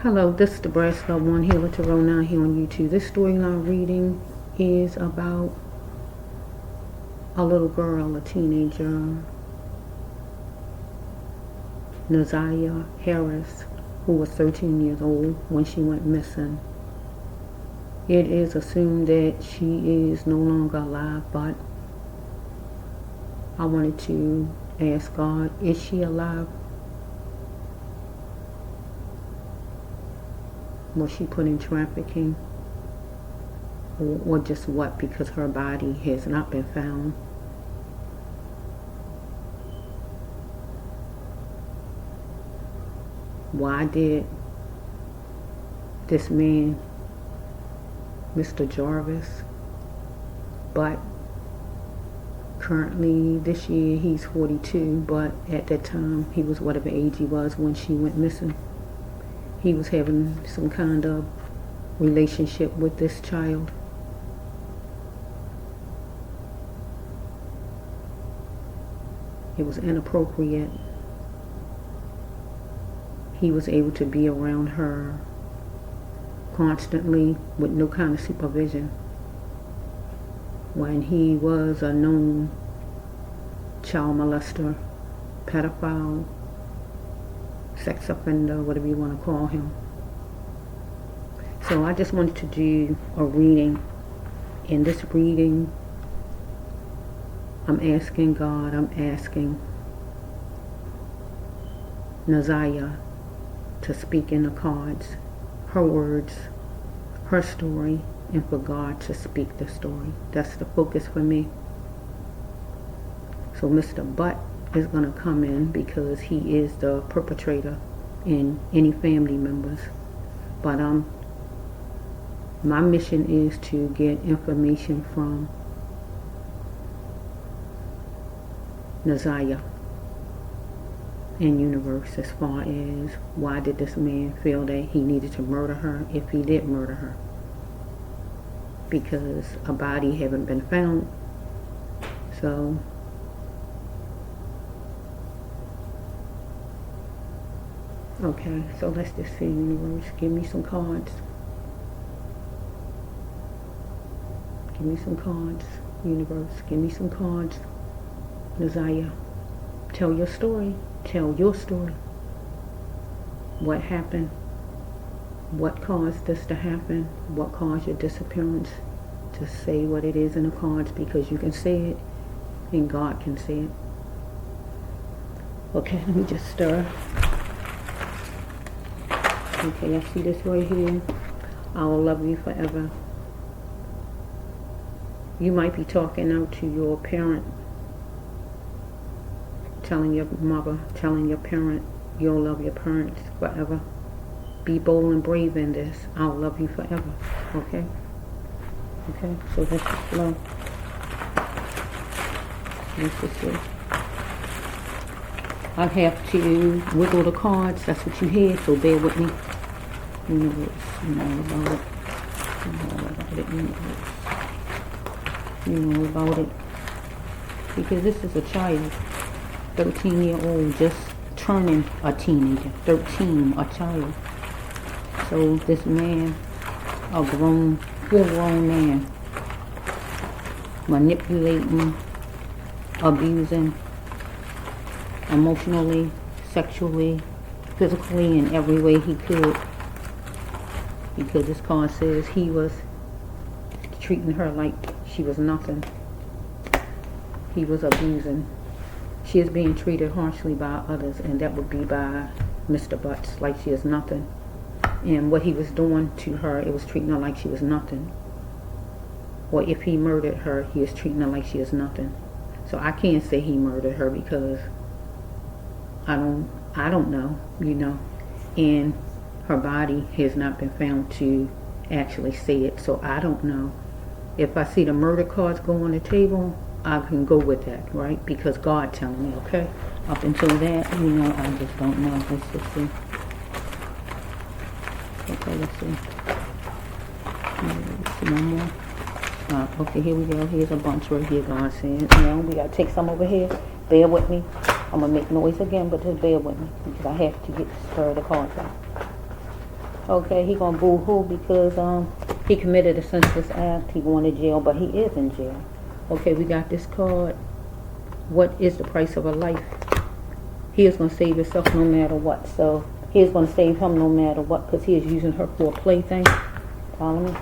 Hello, this is the Brass Love One here with Tarot 9 here on YouTube. This storyline reading is about a little girl, a teenager, Naziyah Harris, who was 13 years old when she went missing. It is assumed that she is no longer alive, but I wanted to ask God, is she alive? Was she put in trafficking? Or just what? Because her body has not been found. Why did this man, Mr. Jarvis Butts, currently this year he's 42, but at that time he was whatever age he was when she went missing. He was having some kind of relationship with this child. It was inappropriate. He was able to be around her constantly with no kind of supervision, when he was a known child molester, pedophile, sex offender, whatever you want to call him. So I just wanted to do a reading. In this reading, I'm asking God, I'm asking Naziyah to speak in the cards, her words, her story, and for God to speak the story. That's the focus for me. So Mr. Butts is going to come in because he is the perpetrator and any family members. But my mission is to get information from Naziyah and universe as far as why did this man feel that he needed to murder her, if he did murder her, because a body haven't been found. So okay, so let's just see, universe, give me some cards. Give me some cards, universe, give me some cards. Naziyah, tell your story. Tell your story. What happened? What caused this to happen? What caused your disappearance? Just say what it is in the cards, because you can say it and God can say it. Okay, let me just stir. Okay, I see this right here. I will love you forever. You might be talking out to your parent, telling your mother, telling your parent, you'll love your parents forever. Be bold and brave in this. I'll love you forever. Okay? Okay, so let's just flow. Let's just see. I have to wiggle the cards. That's what you hear, so bear with me. Universe, you know about it. You know about it, universe. You know about it. Because this is a child. 13-year-old, just turning a teenager. 13, a child. So this man, a grown, full-grown man, manipulating, abusing, emotionally, sexually, physically, in every way he could. Because this card says he was treating her like she was nothing. He was abusing. She is being treated harshly by others, and that would be by Mr. Butts, like she is nothing. And what he was doing to her, it was treating her like she was nothing. Or if he murdered her, he is treating her like she is nothing. So I can't say he murdered her because I don't know, you know. And her body has not been found to actually say it, so I don't know. If I see the murder cards go on the table, I can go with that, right? Because God telling me, okay? Up until that, you know, I just don't know. Let's just see. Okay, let's see. Let's see one more. Okay, here we go. Here's a bunch right here, God says. Now, we got to take some over here. Bear with me. I'm going to make noise again, but just bear with me. Because I have to stir the cards out. Okay, he gonna boo-hoo because he committed a senseless act. He going to jail, but he is in jail. Okay, we got this card. What is the price of a life? He is gonna save himself no matter what. So he is gonna save him no matter what, because he is using her for a plaything. Follow me?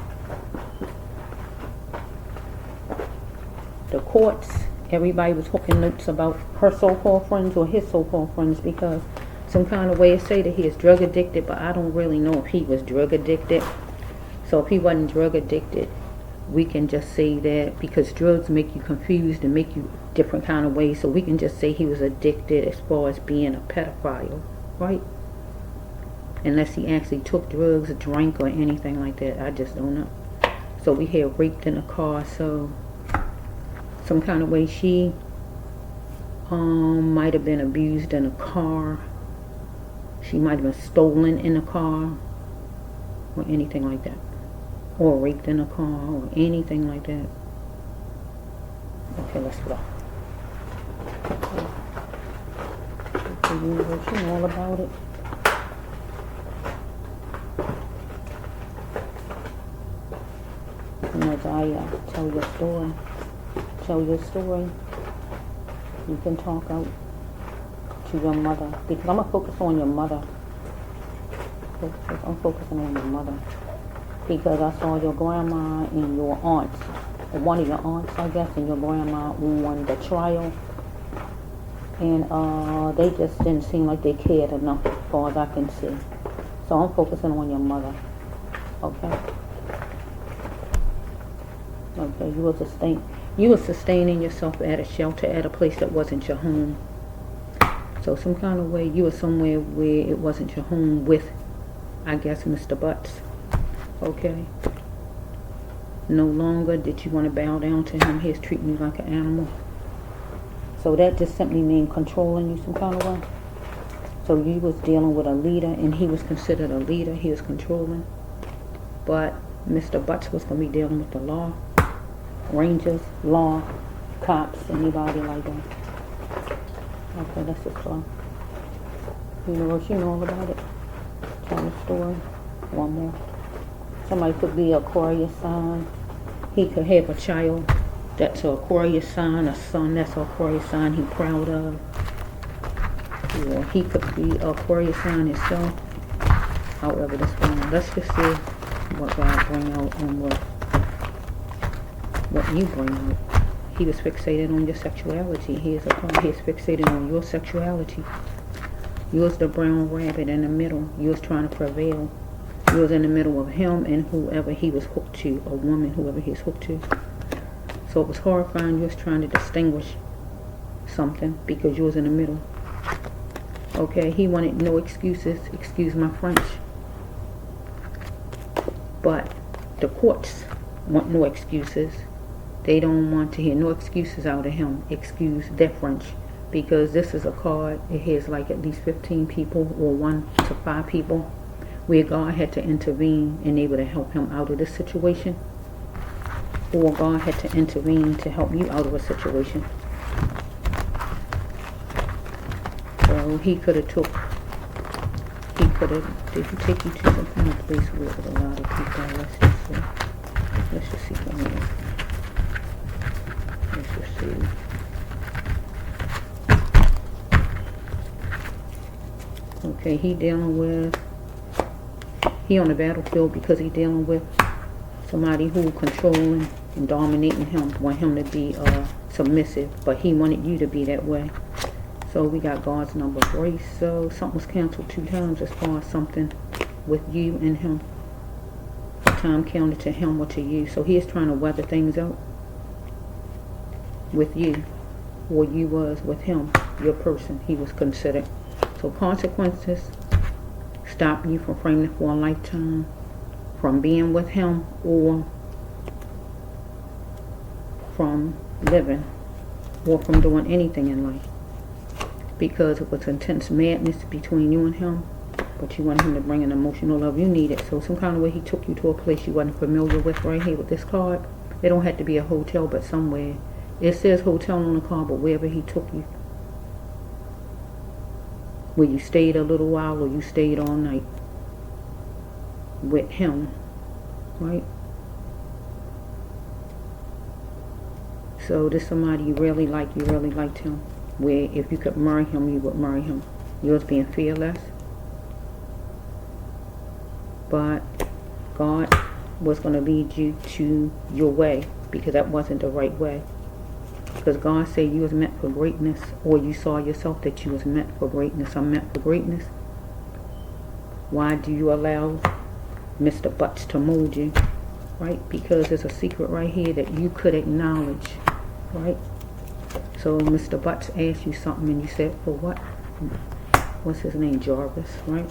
The courts, everybody was hooking notes about her so-called friends or his so-called friends, because some kind of way to say that he is drug addicted, but I don't really know if he was drug addicted. So if he wasn't drug addicted, we can just say that, because drugs make you confused and make you different kind of ways, so we can just say he was addicted as far as being a pedophile, right? Unless he actually took drugs or drank or anything like that, I just don't know. So we had raped in a car, so some kind of way she might have been abused in a car. She might have been stolen in a car or anything like that, or raped in a car or anything like that. Okay, let's go. The universe, you know all about it. Naziyah, tell your story. Tell your story. You can talk out to your mother, because I'm going to focus on your mother. I'm focusing on your mother, because I saw your grandma and your aunts, or one of your aunts, I guess, and your grandma on the trial, and they just didn't seem like they cared enough as far as I can see. So I'm focusing on your mother. Okay? Okay, you were sustaining yourself at a shelter, at a place that wasn't your home. So some kind of way you were somewhere where it wasn't your home with, I guess, Mr. Butts. Okay? No longer did you want to bow down to him. He's treating you like an animal. So that just simply means controlling you some kind of way. So you was dealing with a leader, and he was considered a leader. He was controlling. But Mr. Butts was going to be dealing with the law. Rangers, law, cops, anybody like that. Okay, that's just fun. Universe, you know all about it. Tell the story. One more. Somebody could be Aquarius sign. He could have a child that's an Aquarius sign, a son that's an Aquarius sign he proud of. Or he could be Aquarius sign himself. However, that's fine. Let's just see what God bring out and what you bring out. He was fixated on your sexuality. He is fixated on your sexuality. You was the brown rabbit in the middle. You was trying to prevail. You was in the middle of him and whoever he was hooked to, a woman, whoever he was hooked to. So it was horrifying. You was trying to distinguish something because you was in the middle. Okay, he wanted no excuses. Excuse my French. But the courts want no excuses. They don't want to hear no excuses out of him. Excuse their French. Because this is a card, it has like at least 15 people or 1 to 5 people where God had to intervene and able to help him out of this situation. Or God had to intervene to help you out of a situation. So he could have did he take you to some kind of place where there was a lot of people? Let's just see what it is. Let's just see. Okay, he on the battlefield because he dealing with somebody who controlling and dominating him, want him to be submissive, but he wanted you to be that way. So we got God's number of grace. So something was canceled 2 times as far as something with you and him. Time counted to him or to you. So he is trying to weather things out with you, or you was with him, your person. He was considered. So consequences stop you from framing for a lifetime, from being with him, or from living, or from doing anything in life. Because it was intense madness between you and him, but you wanted him to bring an emotional love you needed. So some kind of way he took you to a place you wasn't familiar with right here with this card. It don't have to be a hotel, but somewhere. It says hotel on the card, but wherever he took you. Where you stayed a little while or you stayed all night. with him, right? So this somebody you really like, you really liked him, where if you could marry him, you would marry him. Yours being fearless. But God was going to lead you to your way, because that wasn't the right way. Because God said you was meant for greatness, or you saw yourself that you was meant for greatness. I'm meant for greatness. Why do you allow Mr. Butts to mold you? Right? Because there's a secret right here that you could acknowledge. Right? So Mr. Butts asked you something and you said, for what? What's his name? Jarvis, right?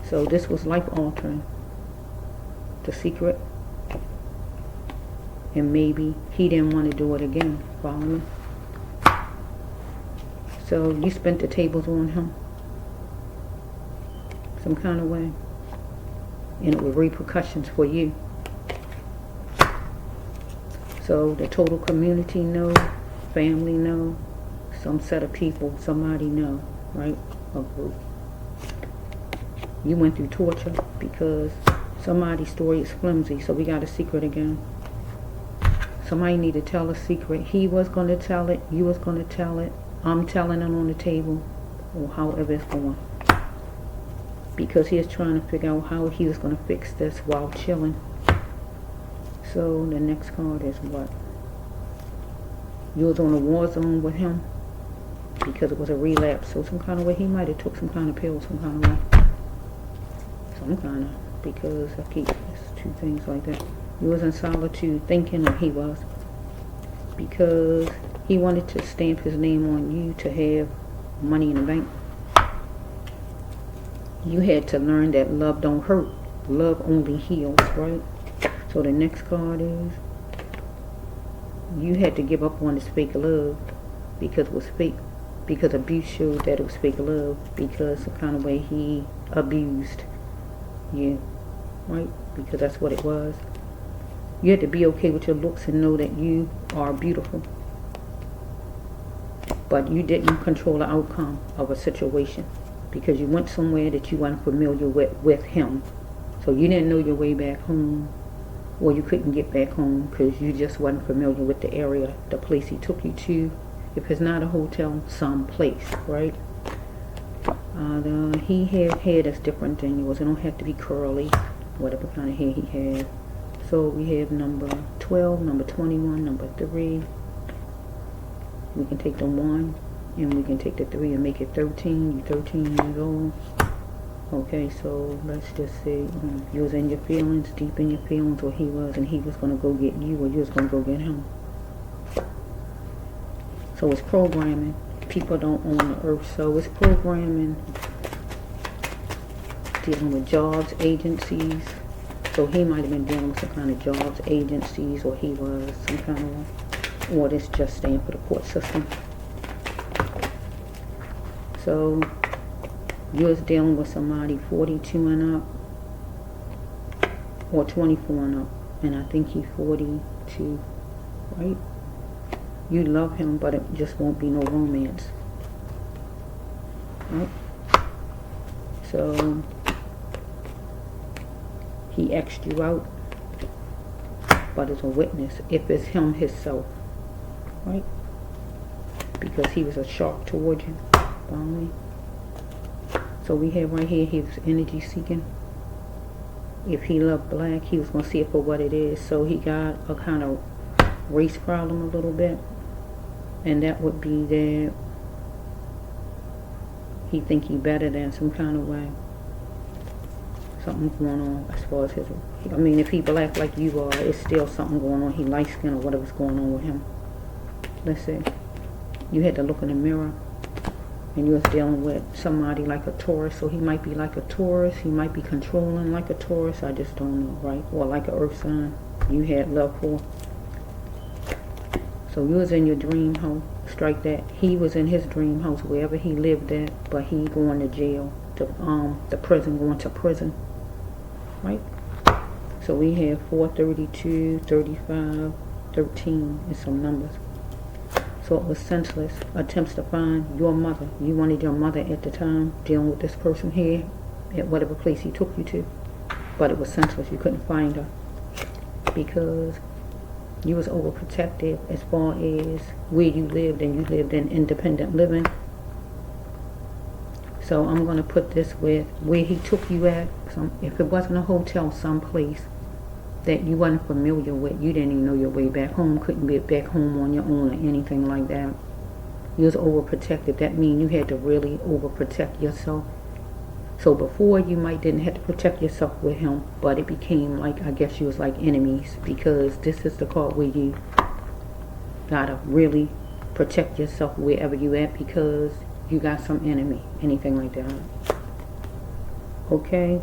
So this was life altering. The secret. And maybe he didn't want to do it again. Follow me? So you spent the tables on him some kind of way, and it was repercussions for you. So the total community know, family know, some set of people, somebody know, right? A group. You went through torture because somebody's story is flimsy, so we got a secret again. Somebody need to tell a secret. He was going to tell it. You was going to tell it. I'm telling it on the table, or however it's going. Because he is trying to figure out how he was going to fix this while chilling. So the next card is what? You was on a war zone with him because it was a relapse. So some kind of way he might have took some kind of pill, some kind of way. Some kind of, because I keep two things like that. You was in solitude thinking, or he was, because he wanted to stamp his name on you to have money in the bank. You had to learn that love don't hurt. Love only heals, right? So the next card is, you had to give up on this fake love because it was fake. Because abuse showed that it was fake love, because the kind of way he abused you, right? Because that's what it was. You had to be okay with your looks and know that you are beautiful. But you didn't control the outcome of a situation, because you went somewhere that you weren't familiar with him. So you didn't know your way back home, or you couldn't get back home because you just wasn't familiar with the area, the place he took you to. If it's not a hotel, some place, right? He had hair that's different than yours. It don't have to be curly, whatever kind of hair he had. So we have number 12, number 21, number 3. We can take the 1 and we can take the 3 and make it 13. You're 13 years old. Okay, so let's just say you was in your feelings, deep in your feelings, or he was, and he was going to go get you, or you was going to go get him. So it's programming. People don't own the earth, so it's programming, dealing with jobs, agencies. So he might have been dealing with some kind of jobs, agencies, or he was some kind of, or this just staying for the court system. So you was dealing with somebody 42 and up, or 24 and up, and I think he's 42, right? You love him, but it just won't be no romance, right? So he X'd you out, but as a witness, if it's him himself, right? Because he was a shark toward you, follow me? So we have right here, he was energy seeking. If he loved black, he was going to see it for what it is. So he got a kind of race problem a little bit. And that would be that he think he better than some kind of way. Something's going on as far as his, I mean, if he black like you are, it's still something going on. He light skin or whatever's going on with him. Let's see. You had to look in the mirror. And you was dealing with somebody like a Taurus, so he might be like a Taurus, he might be controlling like a Taurus, I just don't know, right? Or like an earth sign you had love for. So you was in your dream house, strike that. He was in his dream house, wherever he lived at, but he going to jail, the prison, going to prison, right? So we have 432, 35, 13, and some numbers. So it was senseless attempts to find your mother. You wanted your mother at the time, dealing with this person here, at whatever place he took you to. But it was senseless. You couldn't find her because you was overprotective as far as where you lived, and you lived in independent living. So I'm going to put this with where he took you at. If it wasn't a hotel, someplace that you wasn't familiar with, you didn't even know your way back home, couldn't get back home on your own or anything like that. You was overprotective. That means you had to really overprotect yourself. So before, you didn't have to protect yourself with him, but it became like, I guess you was like enemies, because this is the card where you gotta really protect yourself wherever you at, because you got some enemy, anything like that. Okay?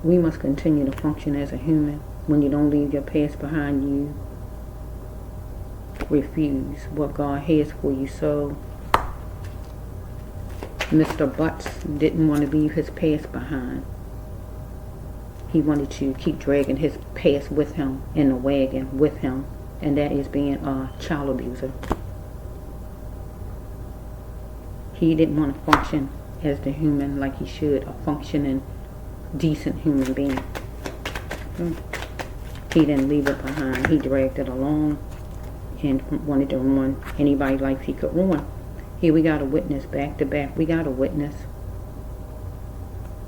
We must continue to function as a human. When you don't leave your past behind, you refuse what God has for you. So Mr. Butts didn't want to leave his past behind. He wanted to keep dragging his past with him in the wagon with him, and that is being a child abuser. He didn't want to function as the human like he should, a functioning, decent human being. He didn't leave it behind. He dragged it along and wanted to ruin anybody's life he could ruin. Here we got a witness, back to back. We got a witness.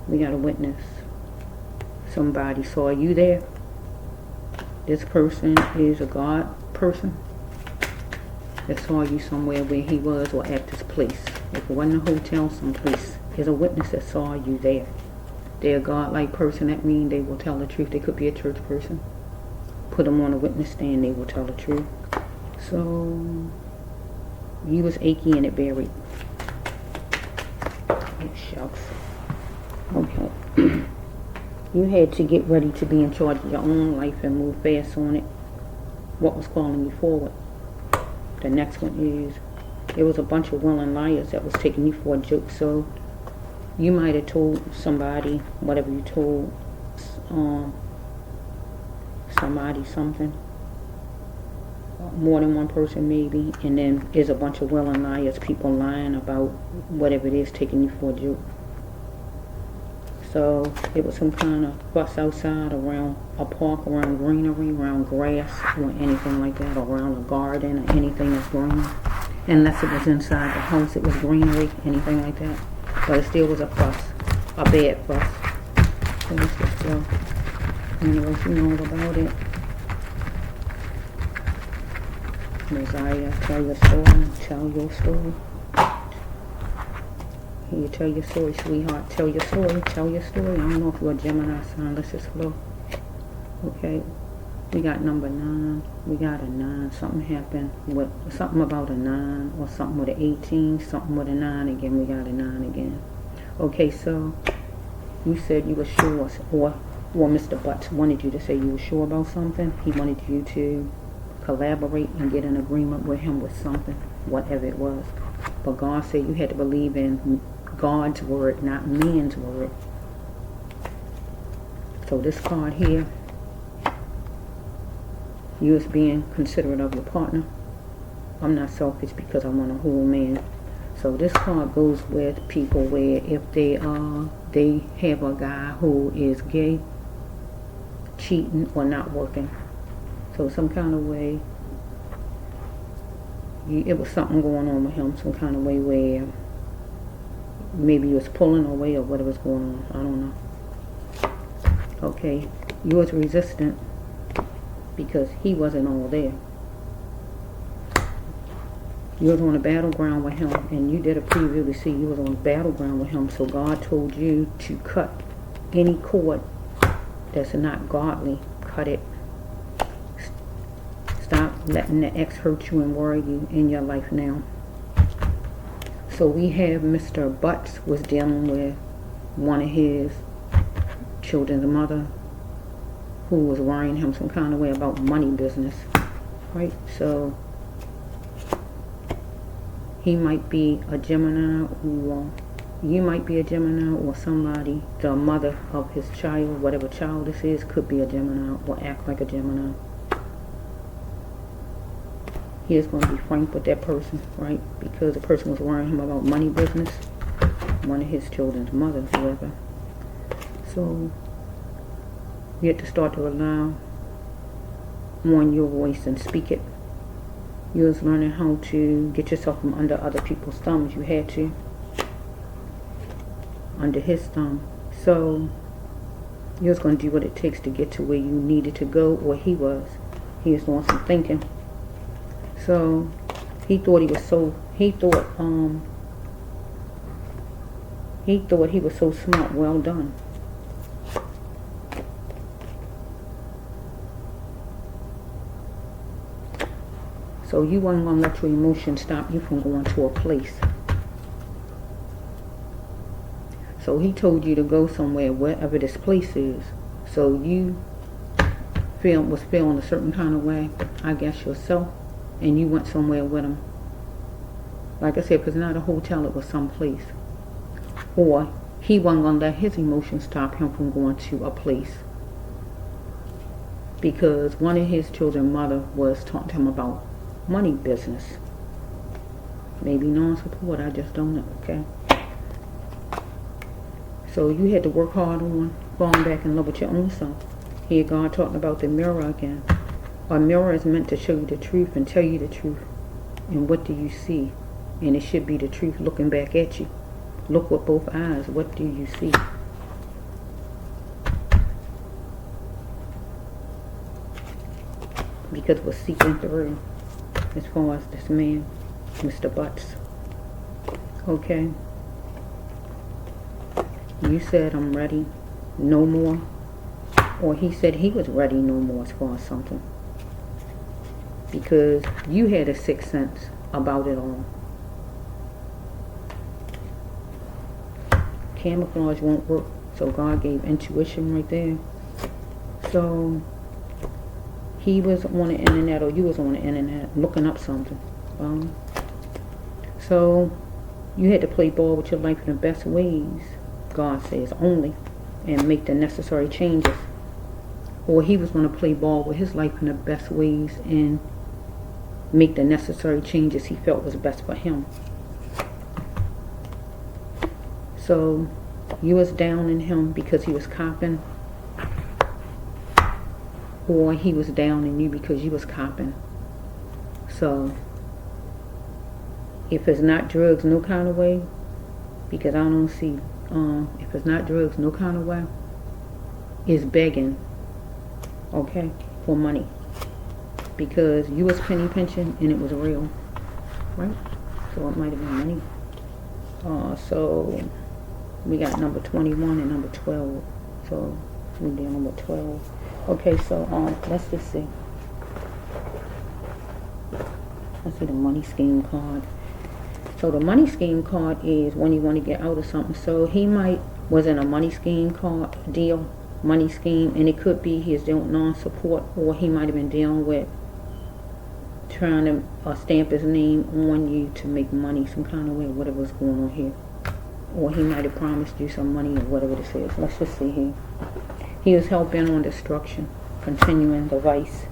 We got a witness. Somebody saw you there. This person is a God person that saw you somewhere where he was, or at this place. If it wasn't a hotel, someplace. There's a witness that saw you there. They're a God-like person. That means they will tell the truth. They could be a church person. Put them on a witness stand, they will tell the truth. So you was achy and it buried. Oh, shucks. Okay. You had to get ready to be in charge of your own life and move fast on it. What was calling you forward? The next one is, there was a bunch of willing liars that was taking you for a joke. So you might have told somebody, whatever you told somebody something. More than one person maybe. And then there's a bunch of willing liars, people lying about whatever it is, taking you for a joke. So it was some kind of fuss outside around a park, around greenery, around grass, or anything like that, around a garden or anything that's green. Unless it was inside the house, it was greenery, anything like that. But it still was a fuss, a bad fuss. So let's just go. Anyway, you know all about it. Naziyah, tell your story. Tell your story. Here, tell your story, sweetheart. Tell your story. Tell your story. I don't know if you're a Gemini sign. Let's just flow. Okay. We got number 9. We got a 9. Something happened with something about a 9, or something with an 18, something with a 9 again. We got a 9 again. Okay, so you said you were sure, or Mr. Butts wanted you to say you were sure about something. He wanted you to collaborate and get an agreement with him with something, whatever it was. But God said you had to believe in God's word, not man's word. So this card here, you as being considerate of your partner. I'm not selfish because I want a whole man. So this card goes with people where if they have a guy who is gay, cheating, or not working. So some kind of way, it was something going on with him, some kind of way where maybe he was pulling away or whatever's going on. I don't know. Okay, you was resistant because he wasn't all there. You was on a battleground with him, and you did a preview to see you was on a battleground with him. So God told you to cut any cord that's not godly. Cut it. Stop letting the ex hurt you and worry you in your life now. So we have Mr. Butts was dealing with one of his children's mother, who was worrying him some kind of way about money business, right? So he might be a Gemini, or you might be a Gemini, or somebody, the mother of his child, whatever child this is, could be a Gemini or act like a Gemini. He is going to be frank with that person, right? Because the person was worrying him about money business. one of his children's mother, whoever. So you had to start to rely on your voice and speak it. You was learning how to get yourself from under other people's thumbs. You had to. Under his thumb. So you was going to do what it takes to get to where you needed to go, or he was. He was doing some thinking. So he thought he was so, he thought he was so smart. Well done. So you weren't going to let your emotions stop you from going to a place. So he told you to go somewhere, wherever this place is. So you was feeling a certain kind of way, I guess yourself, and you went somewhere with him. Like I said, if it's not a hotel, it was someplace. Or he wasn't going to let his emotions stop him from going to a place. Because one of his children's mother was talking to him about money business. Maybe non-support, I just don't know, okay? So you had to work hard on falling back in love with your own self. Here God talking about the mirror again. A mirror is meant to show you the truth and tell you the truth. And what do you see? And it should be the truth looking back at you. Look with both eyes. What do you see? Because we're seeking through as far as this man, Mr. Butts. Okay? You said, I'm ready, no more. Or he said he was ready no more as far as something. Because you had a sixth sense about it all. Camouflage won't work. So God gave intuition right there. So he was on the internet, or you was on the internet looking up something. So you had to play ball with your life in the best ways, God says, only, and make the necessary changes. Or he was going to play ball with his life in the best ways and make the necessary changes he felt was best for him. So you was down in him because he was copping, or he was down in you because you was copping. So if it's not drugs, no kind of way, because I don't see, if it's not drugs, no kind of way, is begging, okay, for money. Because you was penny pinching and it was real, right? So it might have been money. So we got number 21 and number 12. So we did number 12. Okay, so let's just see. Let's see the money scheme card. So the money scheme card is when you want to get out of something. So he was in a money scheme money scheme, and it could be he's doing non-support, or he might have been dealing with trying to stamp his name on you to make money some kind of way, whatever was going on here. Or he might have promised you some money, or whatever this is. Let's just see here. He was hell-bent on destruction, continuing the vice.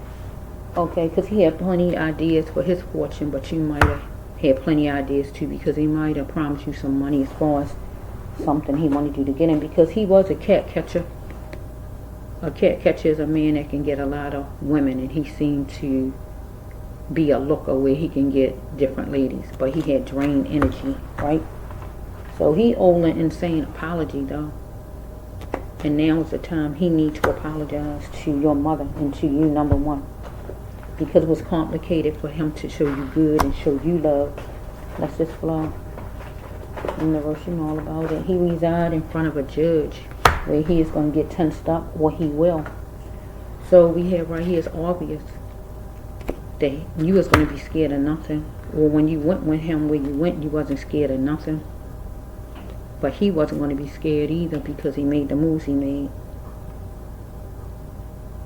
Okay, because he had plenty of ideas for his fortune, but you might have had plenty of ideas too, because he might have promised you some money as far as something he wanted you to get in, because he was a cat catcher. A cat catcher is a man that can get a lot of women, and he seemed to be a looker where he can get different ladies, but he had drained energy, right? So he owed an insane apology though, and now is the time he needs to apologize to your mother and to you, number one, because it was complicated for him to show you good and show you love. Let's just flow. Universe, you know all about it. He resides in front of a judge where he is going to get tensed up, or he will. So we have right here, it's obvious that you was going to be scared of nothing. Or when you went with him where you went, you wasn't scared of nothing. But he wasn't going to be scared either, because he made the moves he made.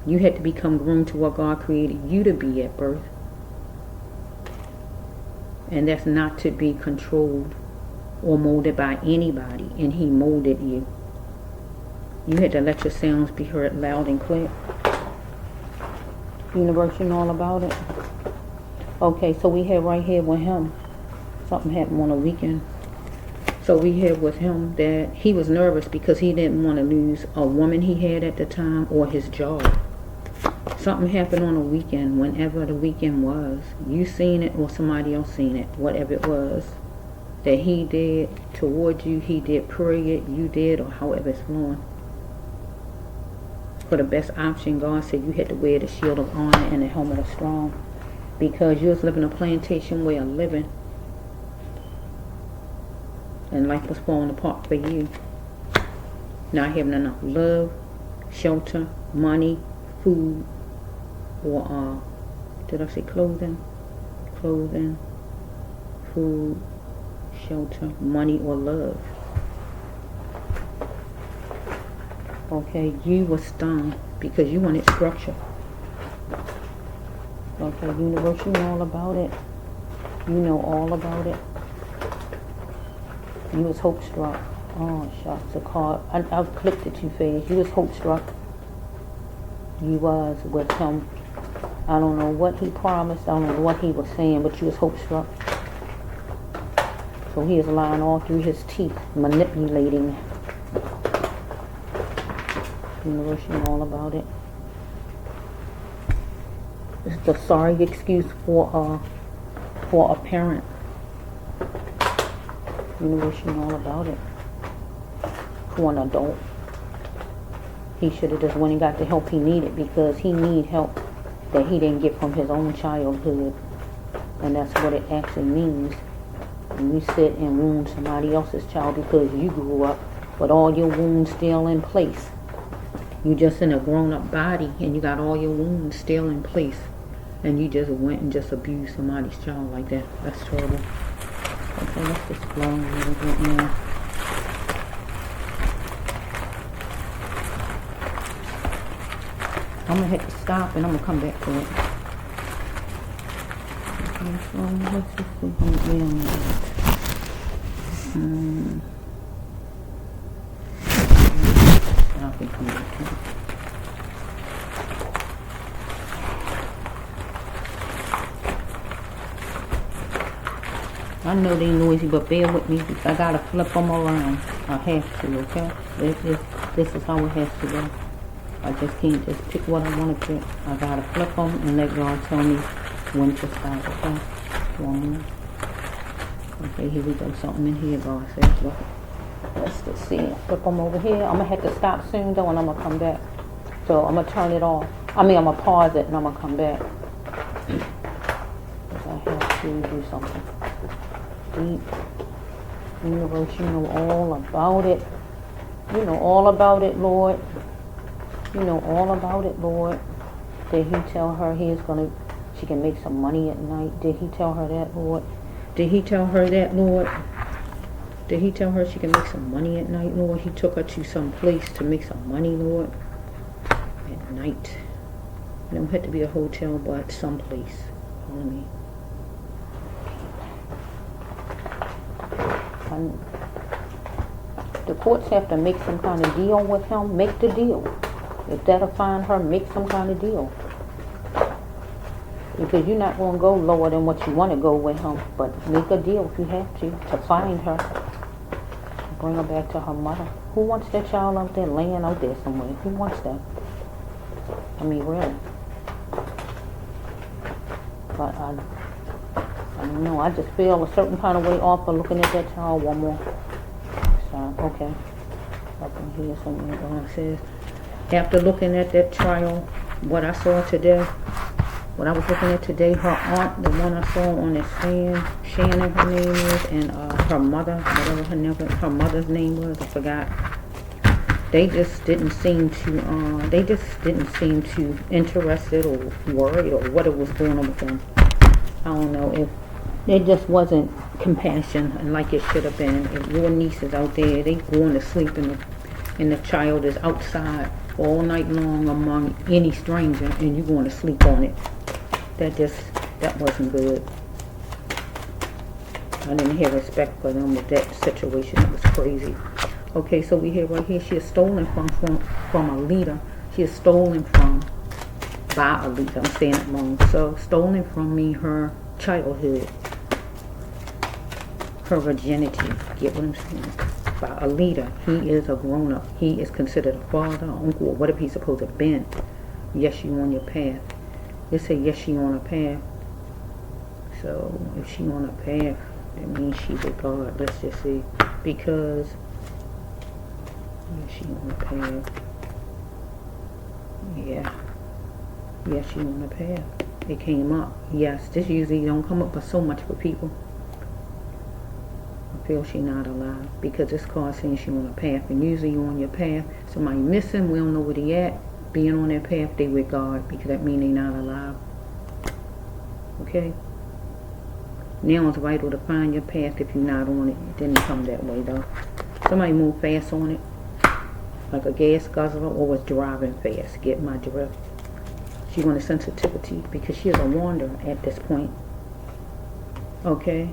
You had to become groomed to what God created you to be at birth. And that's not to be controlled or molded by anybody. And he molded you. You had to let your sounds be heard loud and clear. Universe, you know all about it. Okay, so we have right here with him. Something happened on a weekend. So we have with him that he was nervous because he didn't want to lose a woman he had at the time or his job. Something happened on a weekend, whenever the weekend was. You seen it or somebody else seen it, whatever it was that he did towards you, he did period, you did, or however it's flowing. For the best option, God said you had to wear the shield of honor and the helmet of strong, because you was living a plantation way of living, and life was falling apart for you. Not having enough love, shelter, money, food, or did I say clothing? Clothing, food, shelter, money, or love. Okay, you were stung because you wanted structure. Okay, universe, you know all about it. You know all about it. You was hope struck. Oh, shucks, the card. I've clicked it too fast. You was hope struck. You was with him. I don't know what he promised. I don't know what he was saying, but you was hope struck. So he is lying all through his teeth, manipulating. Universe, you know all about it. It's the sorry excuse for a parent. Universe, you know all about it. For an adult. He should have just went and got the help he needed, because he need help that he didn't get from his own childhood. And that's what it actually means. When you sit and wound somebody else's child because you grew up with all your wounds still in place. You just in a grown-up body and you got all your wounds still in place. And you just went and just abused somebody's child like that. That's terrible. Okay, let's just flow a little bit more. I'm going to hit the stop and I'm going to come back to it. Okay, so let's just see how we on that. Stop and come back to it. I know they noisy, but bear with me. I gotta flip them around. I have to, okay? This is how it has to go. I just can't just pick what I want to pick. I gotta flip them and let God tell me when to stop, okay? One. Okay, here we go. Something in here, God says. Well, let's just see. Flip them over here. I'm gonna have to stop soon though, and I'm gonna come back. So I'm gonna turn it off. I'm gonna pause it and I'm gonna come back. Because I have to do something. Deep universe, you know all about it. You know all about it, Lord. You know all about it, Lord. Did he tell her she can make some money at night? Did he tell her that, Lord? Did he tell her that, Lord? Did he tell her she can make some money at night, Lord? He took her to some place to make some money, Lord, at night. It don't have to be a hotel, but someplace. Follow me. The courts have to make some kind of deal with him. Make the deal. If that'll find her, make some kind of deal. Because you're not going to go lower than what you want to go with him. But make a deal if you have to find her. Bring her back to her mother. Who wants that child out there, laying out there somewhere? Who wants that? I mean, really. But I don't know. I just feel a certain kind of way off of looking at that child one more. So, okay. Up in here, something God says. After looking at that child, what I saw today, what I was looking at today, her aunt, the one I saw on the stand, Shannon her name is, and her mother, whatever her mother's name was, I forgot. They just didn't seem to interested or worried or what it was going on with them. I don't know if it just wasn't compassion and like it should have been. If your niece is out there, they going to sleep and the child is outside all night long among any stranger and you going to sleep on it. That wasn't good. I didn't have respect for them with that situation. It was crazy. Okay, so we have right here, she is stolen from a leader. She is stolen from by a leader. I'm saying it wrong. So stolen from me her childhood. her virginity. Get what I'm saying? By a leader. He is a grown-up. He is considered a father, uncle, or whatever he's supposed to have been. Yes, you on your path. It say yes, she on a path. So if she on a path, that means she's with God. Let's just see. Because yes, she on a path. Yeah. Yes, she on a path. It came up. Yes, this usually don't come up but so much for people. I feel she not alive because this card saying she on a path, and usually you on your path. Somebody missing, we don't know where they at. Being on that path, they with God because that means they not alive. Okay. Now it's vital to find your path. If you're not on it, it didn't come that way though. Somebody move fast on it, like a gas guzzler, or was driving fast. Get my drift. She wanted sensitivity because she is a wanderer at this point. Okay.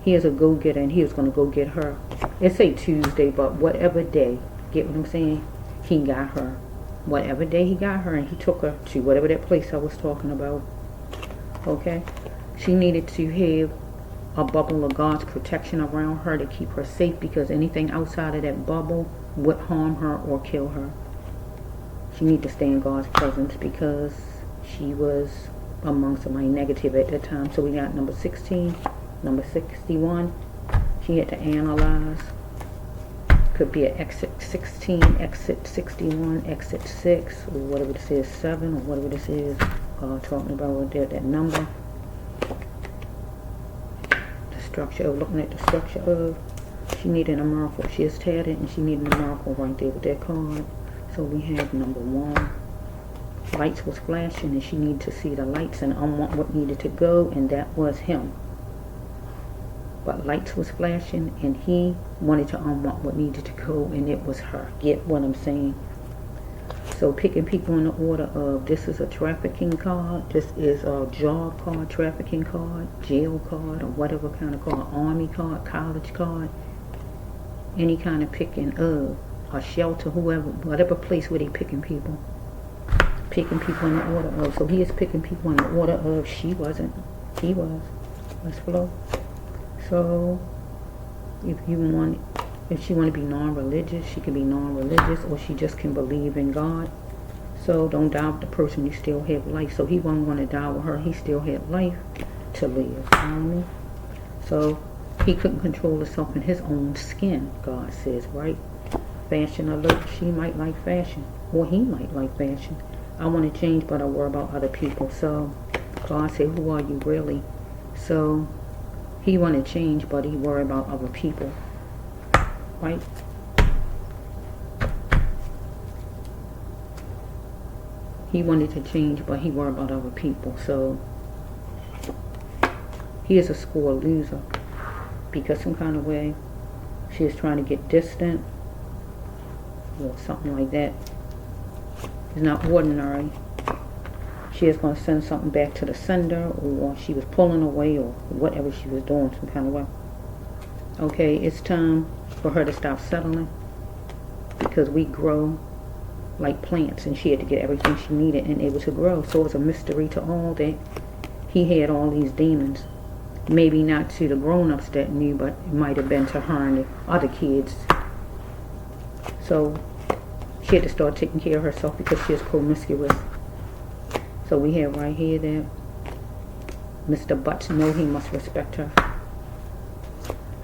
He is a go-getter and he was going to go get her. It say Tuesday, but whatever day, get what I'm saying? He got her. Whatever day he got her and he took her to whatever that place I was talking about. Okay. She needed to have a bubble of God's protection around her to keep her safe because anything outside of that bubble would harm her or kill her. She needed to stay in God's presence because she was among somebody negative at that time. So we got number 16, number 61. She had to analyze. Could be an exit 16, exit 61, exit 6, or whatever this is, 7, or whatever this is. Talking about that number. The structure of, looking at the structure of. She needed a miracle. She is tatted and she needed a miracle right there with that card. So we have number 1. Lights was flashing and she needed to see the lights and unwant what needed to go, and that was him. But lights was flashing and he wanted to unwant what needed to go, and it was her. Get what I'm saying? So picking people in the order of, this is a trafficking card, this is a job card, trafficking card, jail card, or whatever kind of card, army card, college card, any kind of picking of. A shelter, whoever, whatever place where they picking people in the order of. So he is picking people in the order of. She wasn't, he was. Let's flow. So if she want to be non-religious, she can be non-religious, or she just can believe in God. So don't die with the person, you still have life. So he wasn't going to die with her, he still had life to live. You know what I mean? So he couldn't control himself in his own skin, God says, right? Fashion alert. She might like fashion, or he might like fashion. I want to change, but I worry about other people. So God said, who are you really? So he want to change, but he worry about other people, right? He wanted to change, but he worried about other people. So he is a score loser because some kind of way she is trying to get distant or something like that. It's not ordinary. She is going to send something back to the sender, or she was pulling away, or whatever she was doing some kind of way. Okay, it's time for her to stop settling because we grow like plants, and she had to get everything she needed and able to grow. So it's a mystery to all that he had all these demons. Maybe not to the grown-ups that knew, but it might have been to her and the other kids. So she had to start taking care of herself because she is promiscuous. So we have right here that Mr. Butts know he must respect her.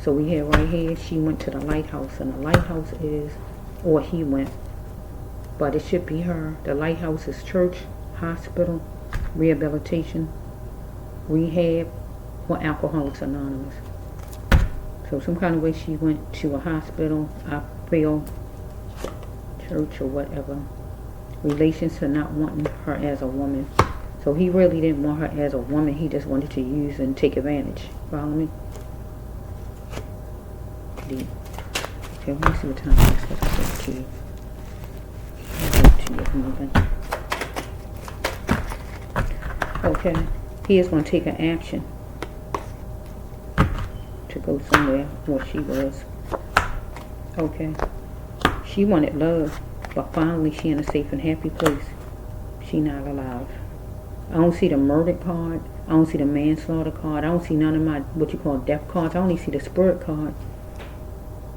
So we have right here, she went to the lighthouse, and the lighthouse is, or he went, but it should be her. The lighthouse is church, hospital, rehabilitation, rehab, or Alcoholics Anonymous. So some kind of way she went to a hospital, I feel, church or whatever. Relations to not wanting her as a woman. So he really didn't want her as a woman. He just wanted to use and take advantage. Follow me? D. Okay, let me see what time it is. What I said to you. Okay, he is going to take an action to go somewhere where she was. Okay, she wanted love, but finally she in a safe and happy place. She not alive. I don't see the murdered card, I don't see the manslaughter card. I don't see none of my, what you call, death cards. I only see the spirit card.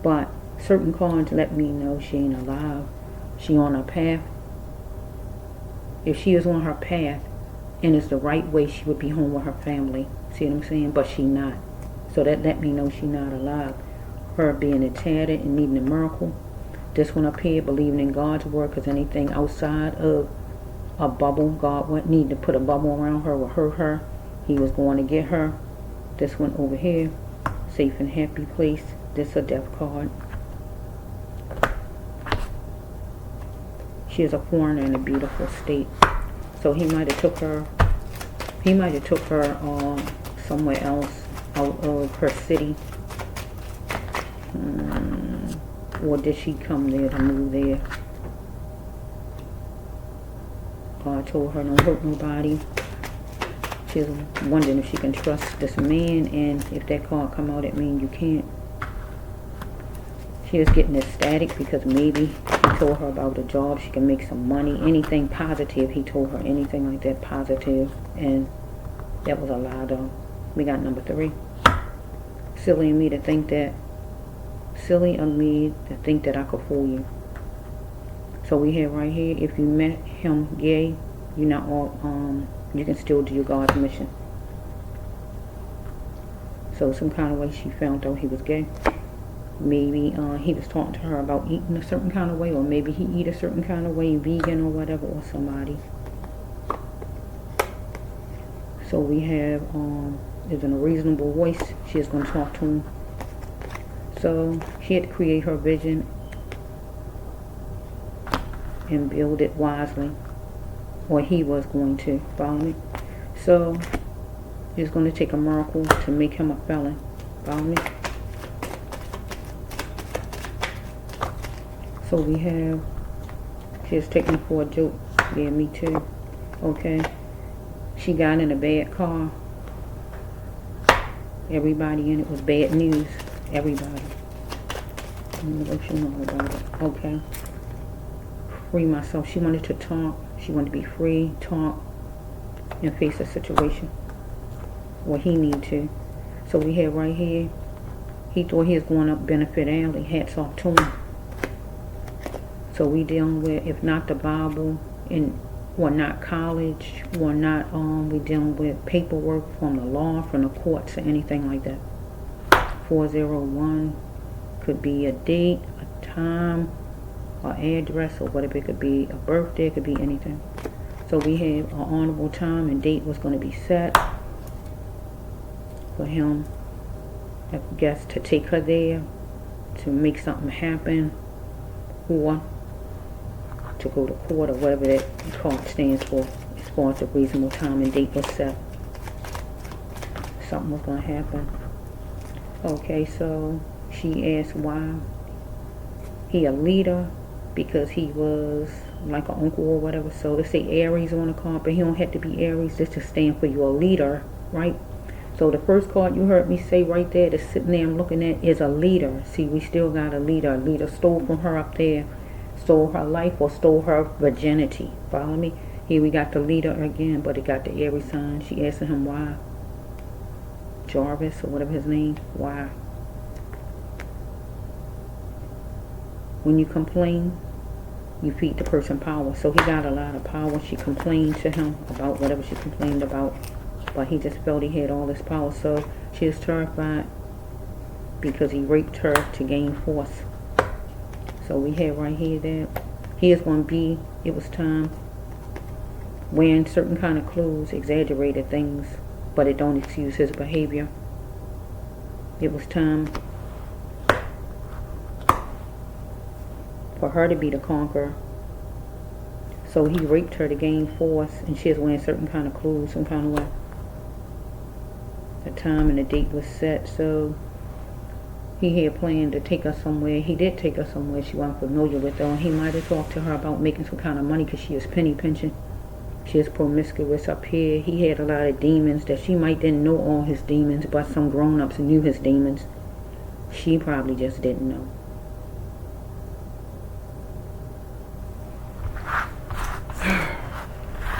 But certain cards let me know she ain't alive. She on her path. If she is on her path and it's the right way, she would be home with her family. See what I'm saying? But she not. So that let me know she not alive. Her being a tatted and needing a miracle. This one up here, believing in God's word, because anything outside of a bubble, God wouldn't need to put a bubble around her or hurt her. He was going to get her. This one over here, safe and happy place. This a death card. She is a foreigner in a beautiful state. So he might have took her. He might have took her somewhere else out of her city. Or did she come there to move there? God told her don't hurt nobody. She's wondering if she can trust this man, and if that card come out, it means you can't. She is getting ecstatic because maybe he told her about a job, she can make some money, anything positive. He told her anything like that positive, and that was a lie though. We got number 3. Silly of me to think that. Silly of me to think that I could fool you. So we have right here, if you met him gay, you're not all, you can still do your God's mission. So some kind of way she found out he was gay. Maybe he was talking to her about eating a certain kind of way, or maybe he eat a certain kind of way, vegan or whatever, or somebody. So we have, is in a reasonable voice, she is going to talk to him. So she had to create her vision and build it wisely, or he was going to, follow me? So it's going to take a miracle to make him a felon, follow me? So we have, she is taking it for a joke. Yeah, me too. Okay. She got in a bad car. Everybody in it was bad news. Everybody. I don't know what you know about it. Okay. Free myself. She wanted to talk. She wanted to be free, talk, and face a situation. Well, he need to. So we have right here, he thought he was going up benefit alley. Hats off to him. So we dealing with, if not the Bible, or not college, or not, we dealing with paperwork from the law, from the courts, or anything like that. 401 could be a date, a time, or address, or whatever. It could be a birthday, it could be anything. So we have an honorable time and date was going to be set for him, I guess, to take her there, to make something happen, or to go to court, or whatever that card stands for, as far as the reasonable time and date was set. Something was going to happen. Okay, so she asked why he a leader, because he was like an uncle or whatever. So they say Aries on the card, but he don't have to be Aries. This just stand for you're a leader, right? So the first card you heard me say right there, that's sitting there I'm looking at, is a leader. See, we still got a leader. A leader stole from her up there, stole her life, or stole her virginity. Follow me? Here we got the leader again, but it got the Aries sign. She asking him why. Jarvis, or whatever his name, why? When you complain, you feed the person power. So he got a lot of power. She complained to him about whatever she complained about, but he just felt he had all this power. So she is terrified because he raped her to gain force. So we have right here that he is going to be, it was time, wearing certain kind of clothes, exaggerated things, but it don't excuse his behavior. It was time for her to be the conqueror. So he raped her to gain force, and she is wearing certain kind of clothes, some kind of way. The time and the date was set, so he had planned to take her somewhere. He did take her somewhere she wasn't familiar with, though, and he might have talked to her about making some kind of money, because she is penny pinching. She is promiscuous up here. He had a lot of demons that she might didn't know all his demons, but some grown-ups knew his demons. She probably just didn't know.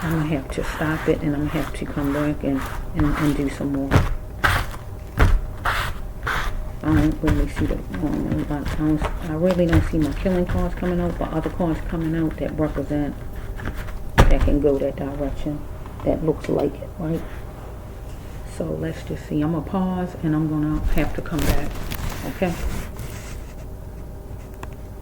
I'm going to have to stop it, and I'm going to have to come back and do some more. I don't really see I really don't see my killing cards coming out, but other cards coming out that represent, that can go that direction, that looks like it, right? So let's just see. I'm going to pause, and I'm going to have to come back, okay?